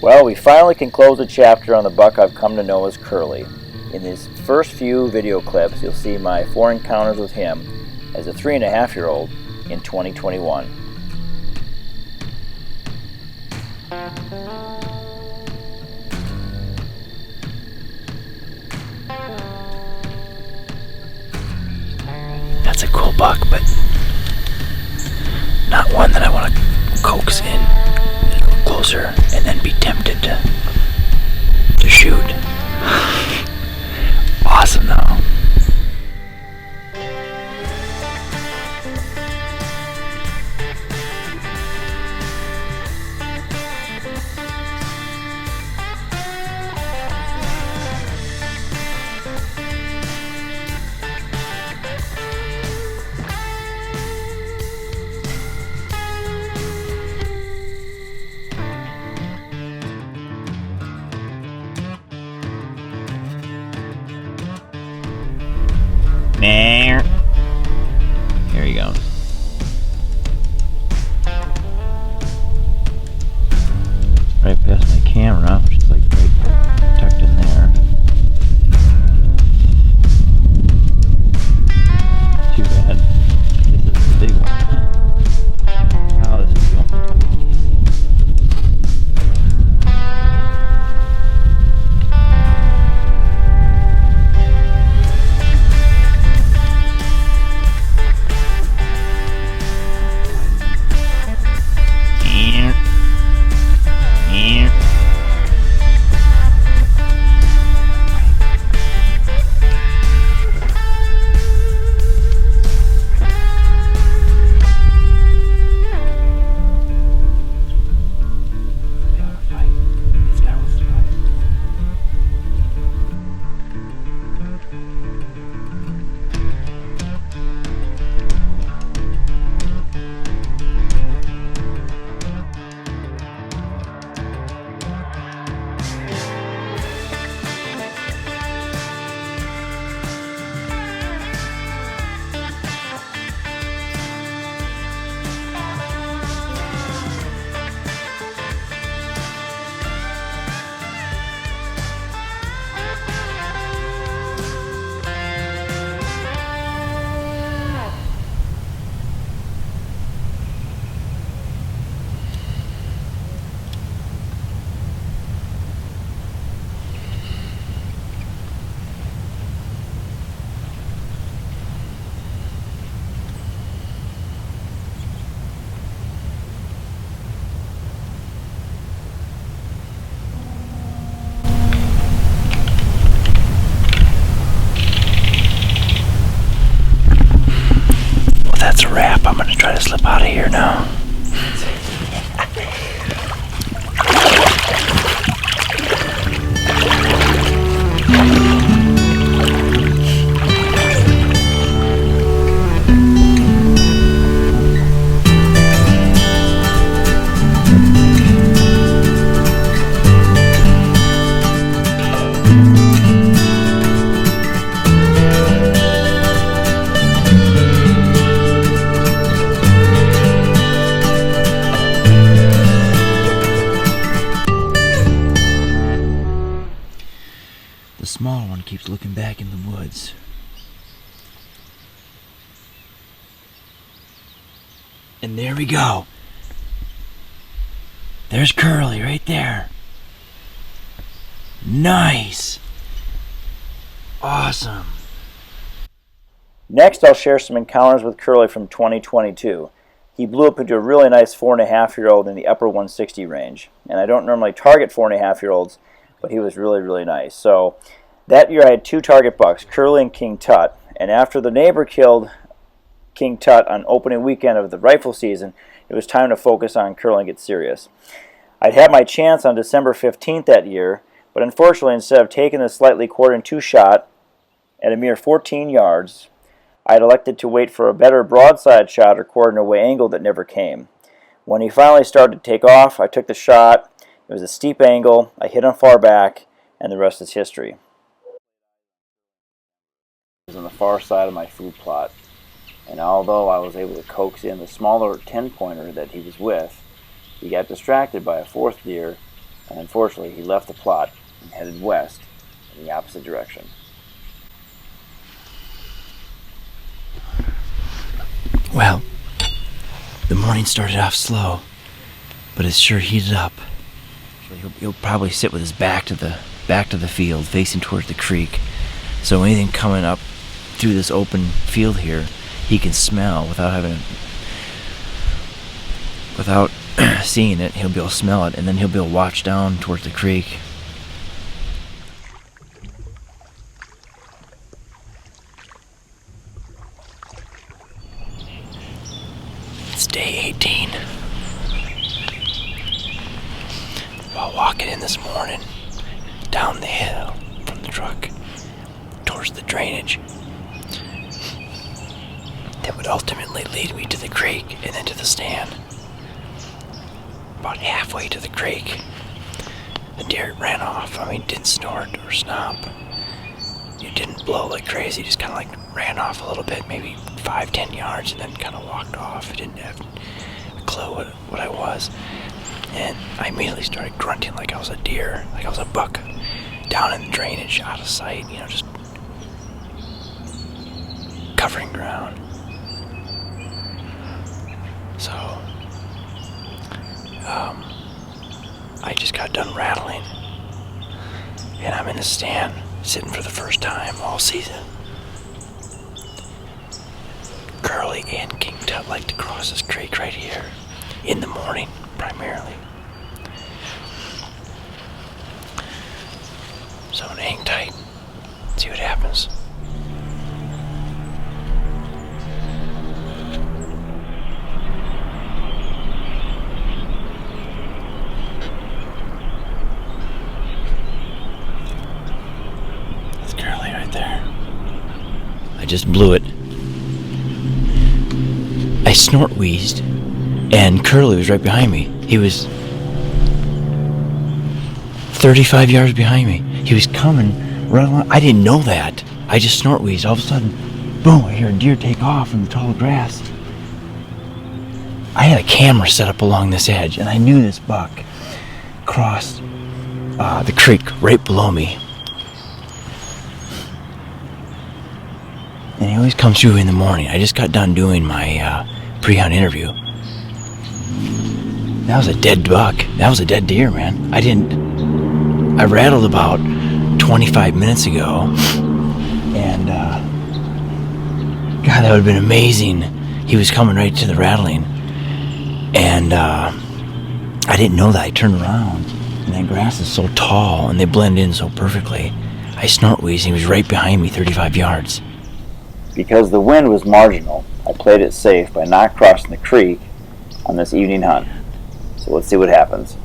Well, we finally can close the chapter on the buck I've come to know as Curly. In these first few video clips, you'll see my 4 encounters with him as a 3.5-year-old in 2021. That's a cool buck, but not one that I want to coax in a little closer and then be tempted to shoot. Awesome though. Here he goes. Right past my camera, which is like right tucked in there. Too bad. This is the big one. Oh, this is going. That's a wrap. I'm gonna try to slip out of here now. The small one keeps looking back in the woods. And there we go. There's Curly right there. Nice. Awesome. Next, I'll share some encounters with Curly from 2022. He blew up into a really nice 4.5-year-old in the upper 160 range. And I don't normally target 4.5-year-olds, but he was really, really nice. So that year I had 2 target bucks, Curly and King Tut. And after the neighbor killed King Tut on opening weekend of the rifle season, it was time to focus on Curly and get serious. I'd had my chance on December 15th that year, but unfortunately instead of taking the slightly .2 shot at a mere 14 yards, I had elected to wait for a better broadside shot or quarter away angle that never came. When he finally started to take off, I took the shot. It was a steep angle, I hit him far back, and the rest is history. It was on the far side of my food plot, and although I was able to coax in the smaller 10-pointer that he was with, he got distracted by a 4th deer and unfortunately he left the plot and headed west in the opposite direction. Well, the morning started off slow, but it's sure heated up. He'll probably sit with his back to the field, facing towards the creek. So anything coming up through this open field here, he can smell without seeing it. He'll be able to smell it, and then he'll be able to watch down towards the creek. It's day 18. While walking in this morning, down the hill from the truck towards the drainage that would ultimately lead me to the creek and then to the stand. About halfway to the creek, the deer ran off. Didn't snort or snap. It didn't blow like crazy, just kind of like ran off a little bit, maybe 5-10 yards, and then kind of walked off. I didn't have a clue what I was. And I immediately started grunting like I was a deer, like I was a buck, down in the drainage, out of sight, just covering ground. So, I just got done rattling, and I'm in the stand, sitting for the first time all season. Curly and King Tut like to cross this creek right here, in the morning, primarily. So I'm gonna hang tight, see what happens. That's Curly right there. I just blew it. I snort wheezed, and Curly was right behind me. He was 35 yards behind me. He was coming right along. I didn't know that. I just snort wheezed. All of a sudden, boom, I hear a deer take off from the tall grass. I had a camera set up along this edge, and I knew this buck crossed the creek right below me. And he always comes through in the morning. I just got done doing my pre-hunt interview. That was a dead buck. That was a dead deer, man. I rattled about 25 minutes ago, and God, that would have been amazing. He was coming right to the rattling, and I didn't know that. I turned around, and that grass is so tall, and they blend in so perfectly. I snort wheezed, and he was right behind me, 35 yards. Because the wind was marginal, I played it safe by not crossing the creek on this evening hunt. So let's see what happens.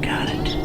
Got it.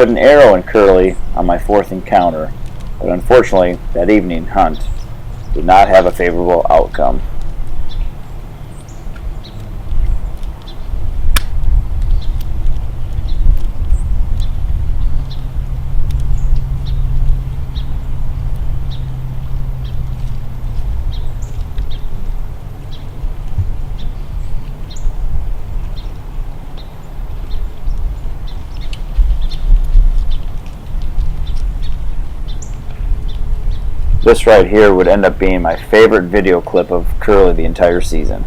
put an arrow in Curly on my 4th encounter, but unfortunately that evening hunt did not have a favorable outcome. This right here would end up being my favorite video clip of Curly the entire season.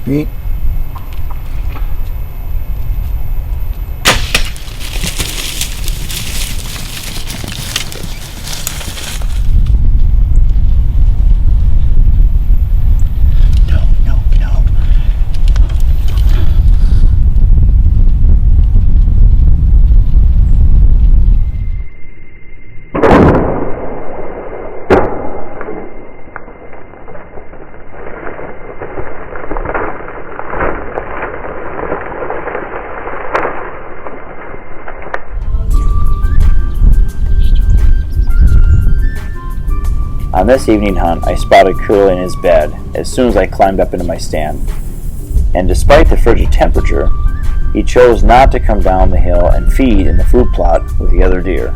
Meet. On this evening hunt, I spotted Curly in his bed as soon as I climbed up into my stand. And despite the frigid temperature, he chose not to come down the hill and feed in the food plot with the other deer.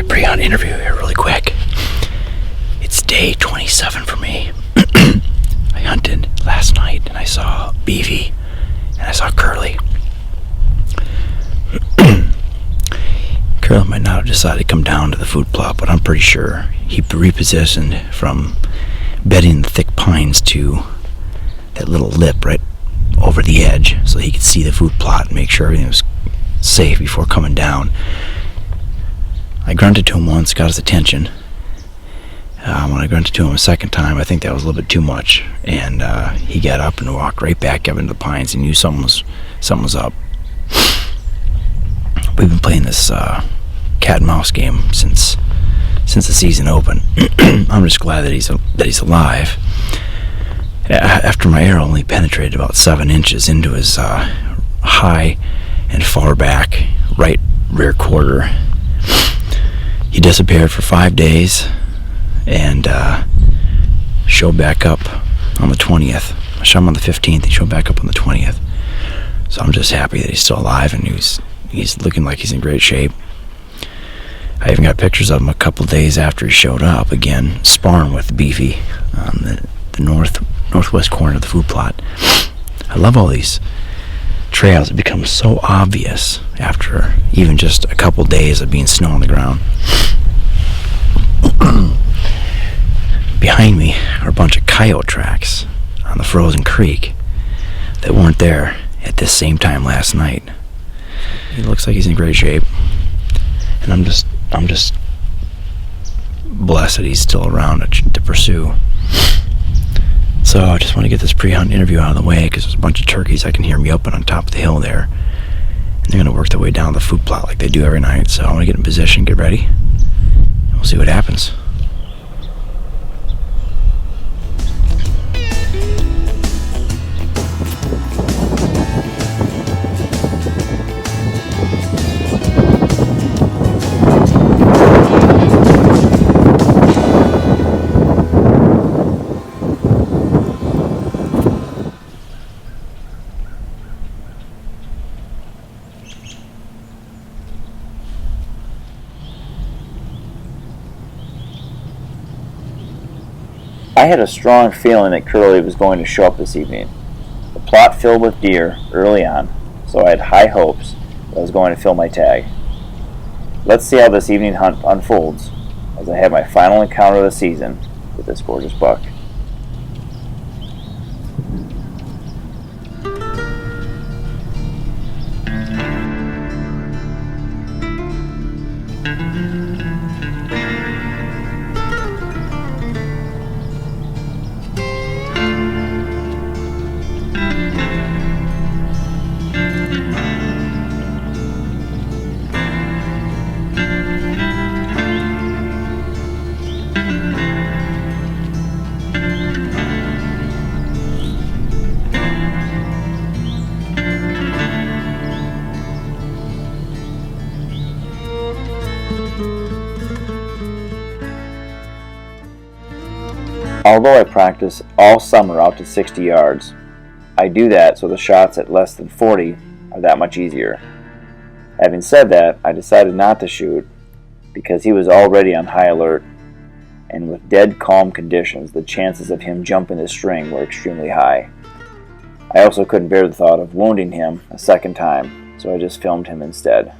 Pre-hunt interview here really quick. It's day 27 for me. I hunted last night and I saw Beefy and I saw Curly. Curly might not have decided to come down to the food plot, but I'm pretty sure he repositioned from bedding the thick pines to that little lip right over the edge so he could see the food plot and make sure everything was safe before coming down. I grunted to him once, got his attention. When I grunted to him a second time, I think that was a little bit too much, and he got up and walked right back up into the pines. He knew something was up. We've been playing this cat and mouse game since since the season opened. I'm just glad that he's alive. After my arrow only penetrated about 7 inches into his high and far back right rear quarter, he disappeared for 5 days and showed back up on the 20th. I shot him on the 15th. He showed back up on the 20th. So I'm just happy that he's still alive, and he's looking like he's in great shape. I even got pictures of him a couple days after he showed up, again sparring with Beefy on the northwest corner of the food plot. I love all these trails. It becomes so obvious after even just a couple days of being snow on the ground. Behind me are a bunch of coyote tracks on the frozen creek that weren't there at this same time last night. He looks like he's in great shape, and I'm just blessed that he's still around to pursue. So I just want to get this pre-hunt interview out of the way, because there's a bunch of turkeys I can hear me up on top of the hill there, and they're going to work their way down the food plot like they do every night. So I want to get in position, get ready, and we'll see what happens. I had a strong feeling that Curly was going to show up this evening. The plot filled with deer early on, so I had high hopes that I was going to fill my tag. Let's see how this evening hunt unfolds as I have my final encounter of the season with this gorgeous buck. Although I practice all summer out to 60 yards, I do that so the shots at less than 40 are that much easier. Having said that, I decided not to shoot because he was already on high alert, and with dead calm conditions, the chances of him jumping the string were extremely high. I also couldn't bear the thought of wounding him a second time, so I just filmed him instead.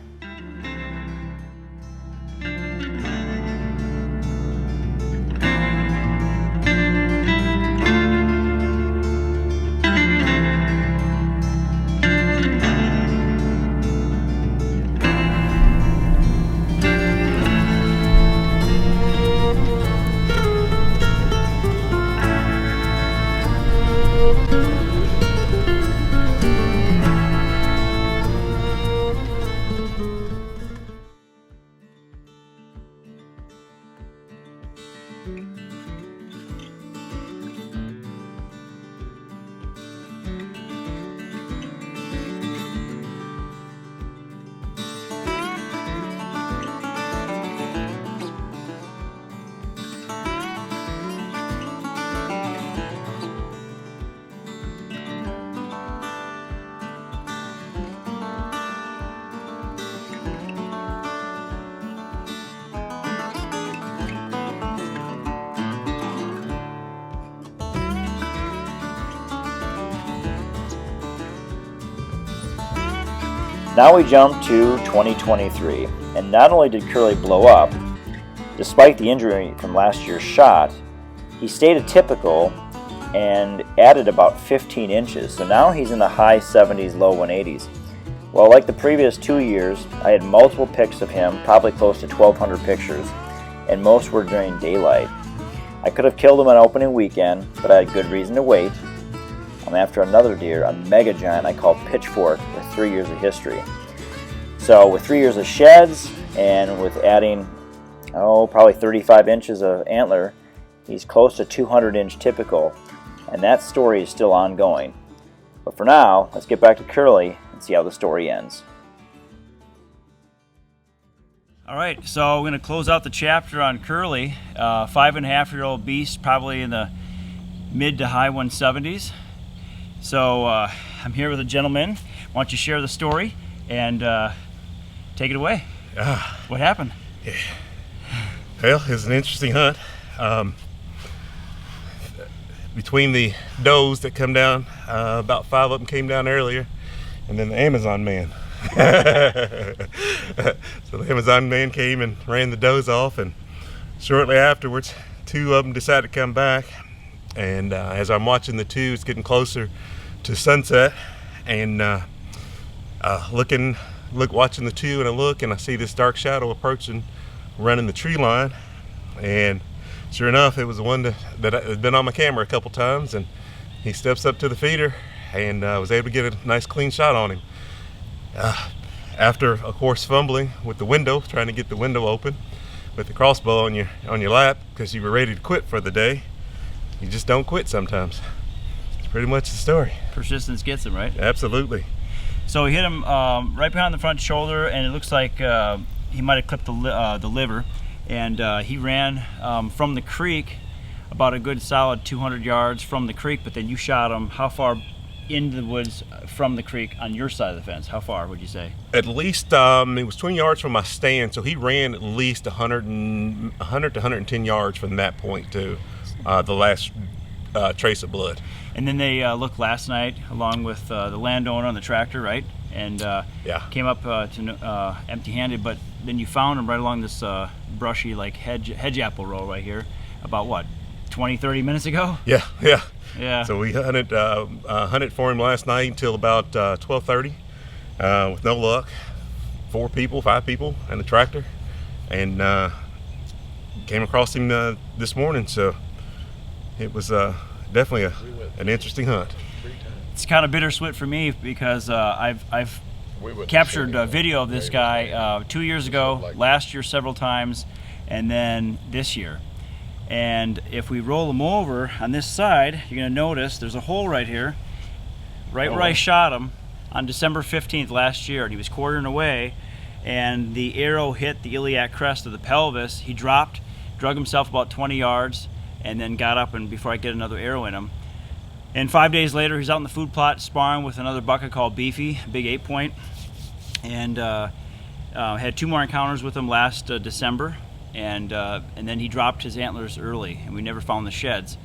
Now we jump to 2023, and not only did Curly blow up, despite the injury from last year's shot, he stayed atypical and added about 15 inches, so now he's in the high 70s, low 180s. Well, like the previous 2 years, I had multiple pics of him, probably close to 1,200 pictures, and most were during daylight. I could have killed him on opening weekend, but I had good reason to wait. I'm after another deer, a mega giant I call Pitchfork, with 3 years of history. So with 3 years of sheds, and with adding probably 35 inches of antler. He's close to 200-inch typical, and that story is still ongoing. But for now, let's get back to Curly and see how the story ends. All right, so we're going to close out the chapter on Curly, 5.5-year-old beast, probably in the mid to high 170s. So I'm here with a gentleman. Why don't you share the story and take it away? What happened? Yeah. Well, it was an interesting hunt. Between the does that come down, about 5 of them came down earlier, and then the Amazon man. So the Amazon man came and ran the does off, and shortly afterwards 2 of them decided to come back. And as I'm watching the 2, it's getting closer to sunset, and watching the 2, and I look and I see this dark shadow approaching, running the tree line, and sure enough, it was the one that had been on my camera a couple times, and he steps up to the feeder, and I was able to get a nice clean shot on him. After, of course, fumbling with the window, trying to get the window open with the crossbow on your lap because you were ready to quit for the day. You just don't quit sometimes. It's pretty much the story. Persistence gets him, right? Absolutely. So he hit him right behind the front shoulder, and it looks like he might have clipped the liver. And he ran from the creek about a good solid 200 yards from the creek, but then you shot him how far into the woods from the creek on your side of the fence? How far would you say? At least, it was 20 yards from my stand, so he ran at least 100 to 110 yards from that point to the last trace of blood. And then they looked last night along with the landowner on the tractor, right? And came up to empty-handed, but then you found him right along this brushy like hedge apple row right here about what, 20-30 minutes ago? Yeah. So we hunted for him last night until about 12:30 with no luck. 5 people and a tractor, and came across him this morning, so it was definitely an interesting hunt. It's kind of bittersweet for me because I've captured a video of this guy 2 years ago, last year several times, and then this year. And if we roll him over on this side, you're going to notice there's a hole right here, right where I shot him on December 15th last year, and he was quartering away, and the arrow hit the iliac crest of the pelvis. He dropped, drug himself about 20 yards, and then got up, and before I get another arrow in him. And 5 days later, he's out in the food plot sparring with another buck called Beefy, big 8-point, and had 2 more encounters with him last December, and then he dropped his antlers early, and we never found the sheds.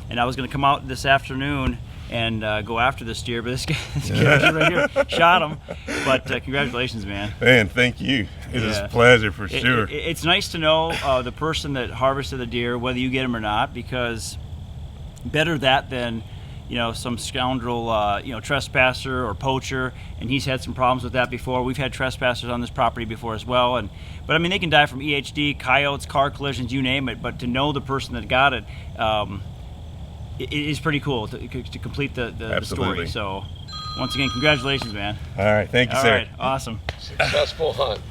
And I was going to come out this afternoon and go after this deer, but this guy right here shot him. But congratulations, man. Man, thank you. It was a pleasure for sure. It's nice to know the person that harvested the deer, whether you get him or not, because better that than some scoundrel, trespasser or poacher, and he's had some problems with that before. We've had trespassers on this property before as well, but I mean, they can die from EHD, coyotes, car collisions, you name it. But to know the person that got it, it is pretty cool to complete the story. So, once again, congratulations, man. All right, thank you, sir. All right, awesome. Successful hunt.